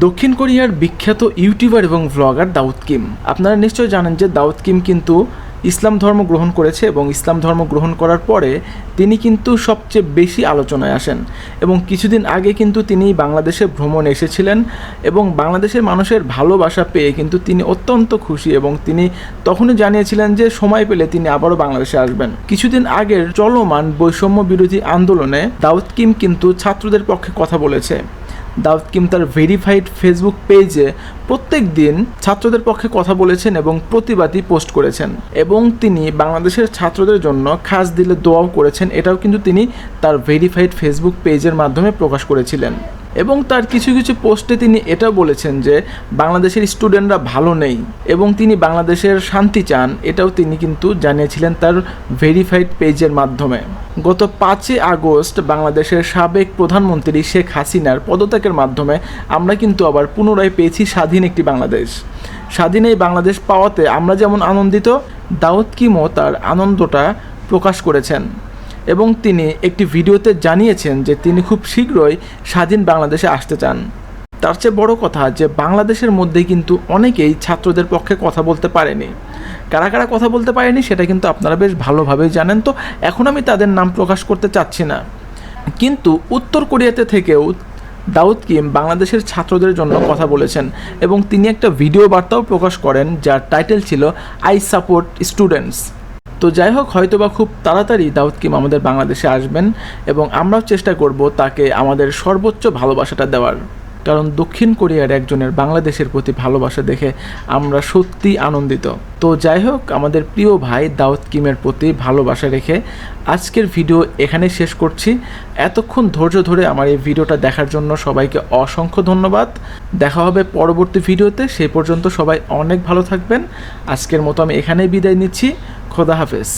দক্ষিণ কোরিয়ার বিখ্যাত ইউটিউবার এবং ব্লগার দাউদ কিম। আপনারা নিশ্চয় জানেন যে দাউদ কিম কিন্তু ইসলাম ধর্ম গ্রহণ করেছে এবং ইসলাম ধর্ম গ্রহণ করার পরে তিনি কিন্তু সবচেয়ে বেশি আলোচনায় আসেন এবং কিছুদিন আগে কিন্তু তিনি বাংলাদেশে ভ্রমণ এসেছিলেন এবং বাংলাদেশের মানুষের ভালোবাসা পেয়ে কিন্তু তিনি অত্যন্ত খুশি এবং তিনি তখনই জানিয়েছিলেন যে সময় পেলে তিনি আবারও বাংলাদেশে আসবেন। কিছুদিন আগের চলমান বৈষম্য বিরোধী আন্দোলনে দাউদ কিম কিন্তু ছাত্রদের পক্ষে কথা বলেছে। দাউদ কিম তার ভেরিফাইড ফেসবুক পেজে প্রত্যেক দিন ছাত্রদের পক্ষে কথা বলেছেন এবং প্রতিবাদী পোস্ট করেছেন এবং তিনি বাংলাদেশের ছাত্রদের জন্য খাস দিলে দোয়াও করেছেন। এটাও কিন্তু তিনি তার ভেরিফাইড ফেসবুক পেজের মাধ্যমে প্রকাশ করেছিলেন এবং তার কিছু কিছু পোস্টে তিনি এটাও বলেছেন যে বাংলাদেশের স্টুডেন্টরা ভালো নেই এবং তিনি বাংলাদেশের শান্তি চান। এটাও তিনি কিন্তু জানিয়েছিলেন তার ভেরিফাইড পেজের মাধ্যমে। গত 5 আগস্ট বাংলাদেশের সাবেক প্রধানমন্ত্রী শেখ হাসিনার পদত্যাগের মাধ্যমে আমরা কিন্তু আবার পুনরায় পেয়েছি স্বাধীন একটি বাংলাদেশ। স্বাধীন এই বাংলাদেশ পাওয়াতে আমরা যেমন আনন্দিত, দাউদ কিমও তার আনন্দটা প্রকাশ করেছেন এবং তিনি একটি ভিডিওতে জানিয়েছেন যে তিনি খুব শীঘ্রই স্বাধীন বাংলাদেশে আসতে চান। তার চেয়ে বড় কথা যে বাংলাদেশের মধ্যেই কিন্তু অনেকেই ছাত্রদের পক্ষে কথা বলতে পারেনি। কারা কারা কথা বলতে পারেনি সেটা কিন্তু আপনারা বেশ ভালোভাবেই জানেন, তো এখন আমি তাদের নাম প্রকাশ করতে চাচ্ছি না। কিন্তু উত্তর কোরিয়াতে থেকেও দাউদ কিম বাংলাদেশের ছাত্রদের জন্য কথা বলেছেন এবং তিনি একটা ভিডিও বার্তাও প্রকাশ করেন যার টাইটেল ছিল আই সাপোর্ট স্টুডেন্টস। তো যাই হোক, হয়তোবা খুব তাড়াতাড়ি দাউদ কিম আমাদের বাংলাদেশে আসবেন এবং আমরাও চেষ্টা করব তাকে আমাদের সর্বোচ্চ ভালোবাসাটা দেওয়ার, কারণ দক্ষিণ কোরিয়ার একজনের বাংলাদেশের প্রতি ভালোবাসা দেখে আমরা সত্যি আনন্দিত। তো যাই হোক, আমাদের প্রিয় ভাই দাউদ কিমের প্রতি ভালোবাসা রেখে আজকের ভিডিও এখানে শেষ করছি। এতক্ষণ ধৈর্য ধরে আমার এই ভিডিওটা দেখার জন্য সবাইকে অসংখ্য ধন্যবাদ। দেখা হবে পরবর্তী ভিডিওতে, সেই পর্যন্ত সবাই অনেক ভালো থাকবেন। আজকের মতো আমি এখানেই বিদায় নিচ্ছি। খোদা হাফেজ।